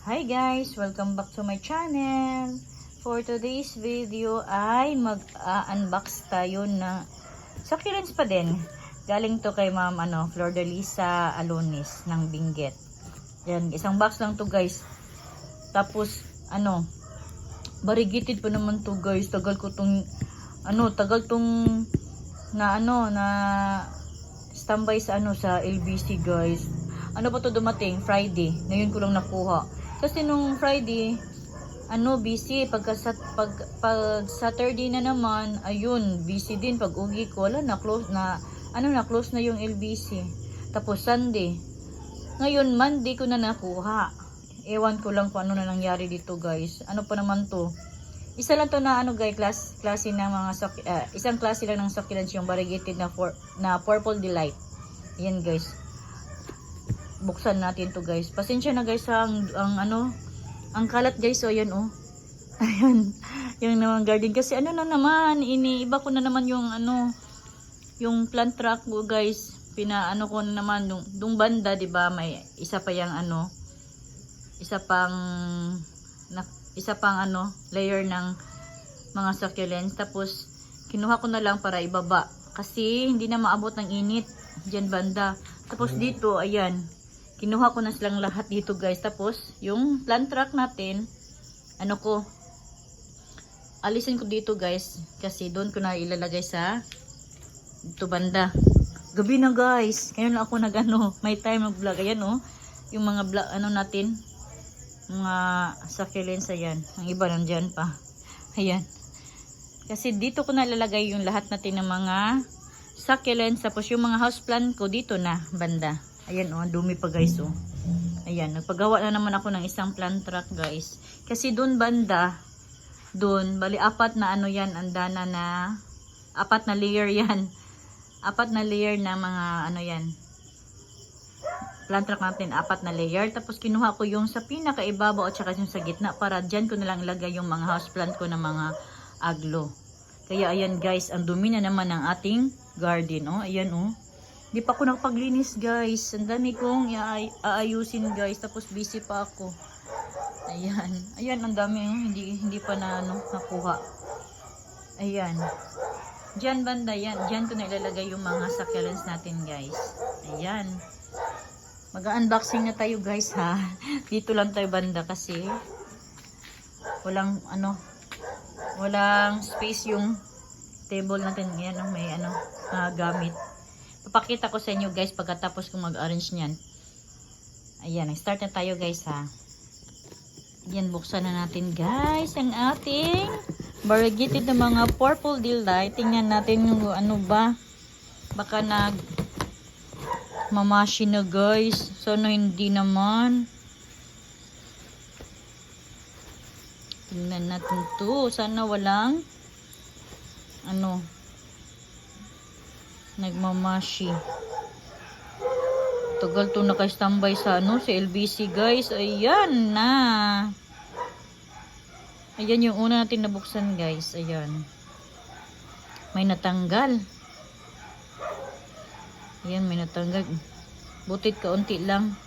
Hi guys! Welcome back to my channel. For today's video ay mag-unbox tayo na succulents pa din. Galing to kay Ma'am Flor de Lisa Alonis ng Benguet. Yan, isang box lang to guys. Tapos variegated pa naman to guys. Tagal tong na standby sa sa LBC guys. Ano pa to dumating? Friday. Ngayon ko lang nakuha. Kasi nung Friday, busy. Pag Saturday na naman, ayun, busy din. Pag uwi ko, wala na, close na yung LBC. Tapos Sunday. Ngayon, Monday ko na nakuha. Ewan ko lang kung ano na nangyari dito, guys. Ano pa naman to? Isa lang to na guys, klase ng mga isang klase lang ng succulents, yung variegated na Purple Delight. Yan, guys. Buksan natin to guys. Pasensya na guys ang kalat guys. So ayan ayan yung naman garden kasi na naman iniiba ko na naman yung yung plant track ko guys. Ko na naman yung banda, 'di ba? May isa pa yang isa pang layer ng mga succulents. Tapos kinuha ko na lang para ibaba kasi hindi na maabot ng init diyan banda. Tapos dito ayan, kinuha ko na silang lahat dito guys. Tapos yung plant track natin alisin ko dito guys kasi doon ko na ilalagay sa dito banda. Gabi na guys, ngayon lang ako may time mag vlog. Ayan yung mga vlog natin, mga succulents. Ayan, ang iba nandyan pa. Ayan, kasi dito ko na ilalagay yung lahat natin ng mga succulents. Tapos yung mga houseplant ko dito na banda. Ayan dumi pa guys Ayan, nagpagawa na naman ako ng isang plant track guys. Kasi doon banda, bali apat na yan, andana na apat na layer yan. Apat na layer na mga yan. Plant track natin, apat na layer. Tapos kinuha ko yung sa pinakaibabaw at saka yung sa gitna para dyan ko na lang ilagay yung mga houseplant ko na mga aglo. Kaya ayan guys, ang dumi na naman ng ating garden ayan Di pa ako nakapaglinis guys. Ang dami kong aayusin guys. Tapos busy pa ako. Ayan. Ayan ang dami hindi pa na nakuha. Ayan. Diyan banda yan. Diyan ko na ilalagay yung mga succulents natin guys. Ayan. Mag-unboxing na tayo guys ha. Dito lang tayo banda kasi walang space yung table natin. Ayan may gamit. Papakita ko sa inyo guys pagkatapos kong mag-arrange niyan. Ayan, start na tayo guys ha. Ayan, buksan na natin guys ang ating variegated na mga Purple Delight. Tingnan natin yung ba. Baka mamashi na guys. Sana hindi naman. Tingnan natin to. Sana walang nagmamashi. Tagal to naka-standby sa sa LBC guys. Ayan na. Ayan yung una natin nabuksan guys. Ayan. May natanggal. Ayan, may natanggal. Butit kaunti lang.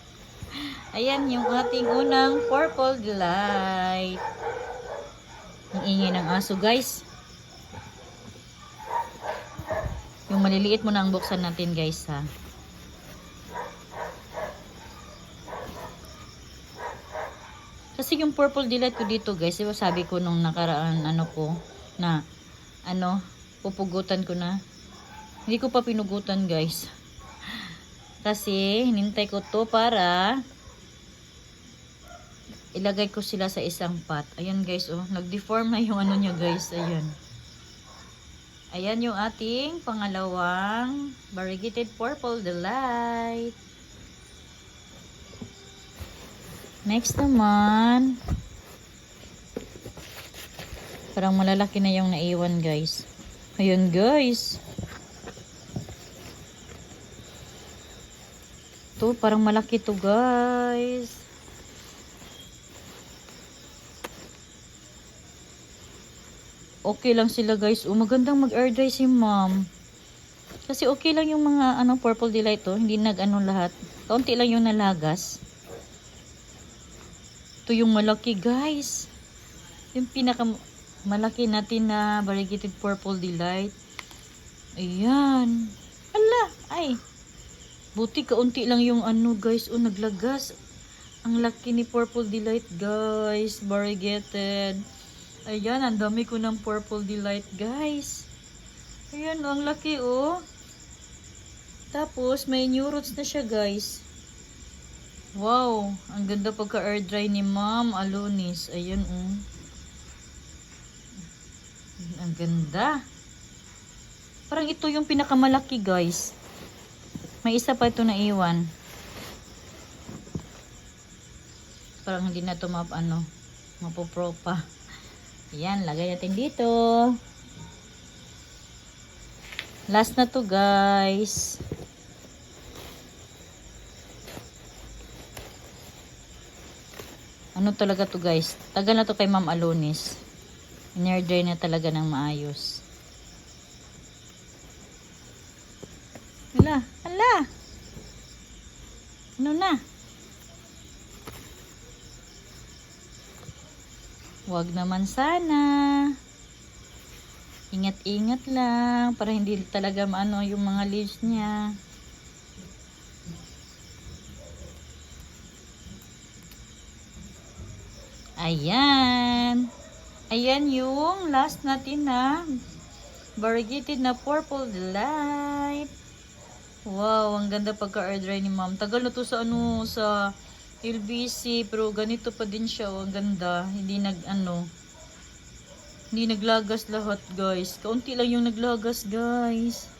Ayan yung ating unang Purple Delight. Ang ingay ng aso guys. Yung maliliit mo na ang buksan natin guys ha. Kasi yung Purple Delight ko dito guys, diba sabi ko nung nakaraan pupugutan ko na. Hindi ko pa pinugutan guys. Kasi hinintay ko to para ilagay ko sila sa isang pot. Ayan guys nag-deform na yung niya guys. Ayan. Ayan yung ating pangalawang variegated Purple Delight. Next naman, parang malalaki na yung naiwan guys. Ayan guys. To parang malaki to guys. Okay lang sila guys. Magandang mag-air dry si ma'am. Kasi okay lang yung mga Purple Delight hindi lahat. Kaunti lang yung nalagas. Ito yung malaki guys. Yung pinaka malaki natin na variegated purple delight. Ayan. Ala, ay. Buti kaunti lang yung ano guys. O naglagas. Ang laki ni purple delight guys. Variegated. Ayan, ang dami ko ng purple delight guys. Ayan, ang laki oh. Tapos, may new roots na siya, guys. Wow, ang ganda pagka-air dry ni Ma'am Alonis. Ayan, oh. Ang ganda. Parang ito yung pinakamalaki, guys. May isa pa ito na iwan. Parang hindi na ito mapopro pa. Ayan, lagay natin dito. Last na to, guys. Ano talaga to guys? Tagal na to kay Ma'am Alonis. In-air dry na talaga ng maayos. Hala, hala. Ano na? Wag naman sana. Ingat-ingat lang para hindi talaga maano yung mga leaves niya. Ayan. Ayan yung last natin na variegated na purple delight. Wow, ang ganda pagka-air dry ni Ma'am. Tagal na to sa sa LBC, pero ganito pa din siya. Oh, ang ganda. Hindi hindi naglagas lahat, guys. Kaunti lang yung naglagas, guys.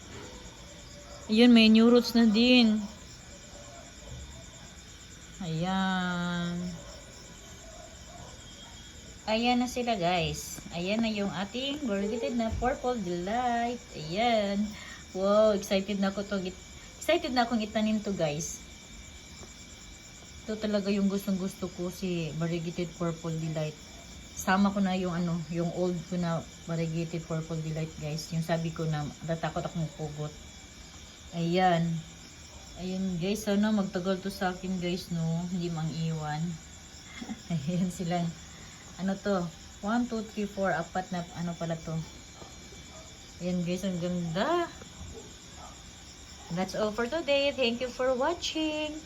Ayan, may new roots na din. Ayan. Ayan na sila, guys. Ayan na yung ating variegated na purple delight. Ayan. Wow, excited na akong itanim to, guys. Ito talaga yung gustong-gusto ko, si variegated purple delight. Sama ko na yung yung old ko na variegated purple delight, guys. Yung sabi ko na natakot akong pugot. Ayan. Ayan, guys. Sana magtagal to sa akin, guys, no. Hindi mang-iwan. Ayan silang. Ano to? 1, 2, 3, 4. Apat na pala to. Ayan, guys. Ang ganda. That's all for today. Thank you for watching.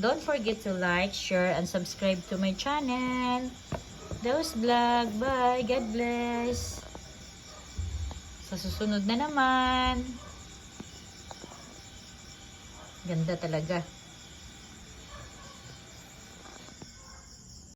Don't forget to like, share, and subscribe to my channel. Those vlog. Bye. God bless. Sa susunod na naman. Ganda talaga.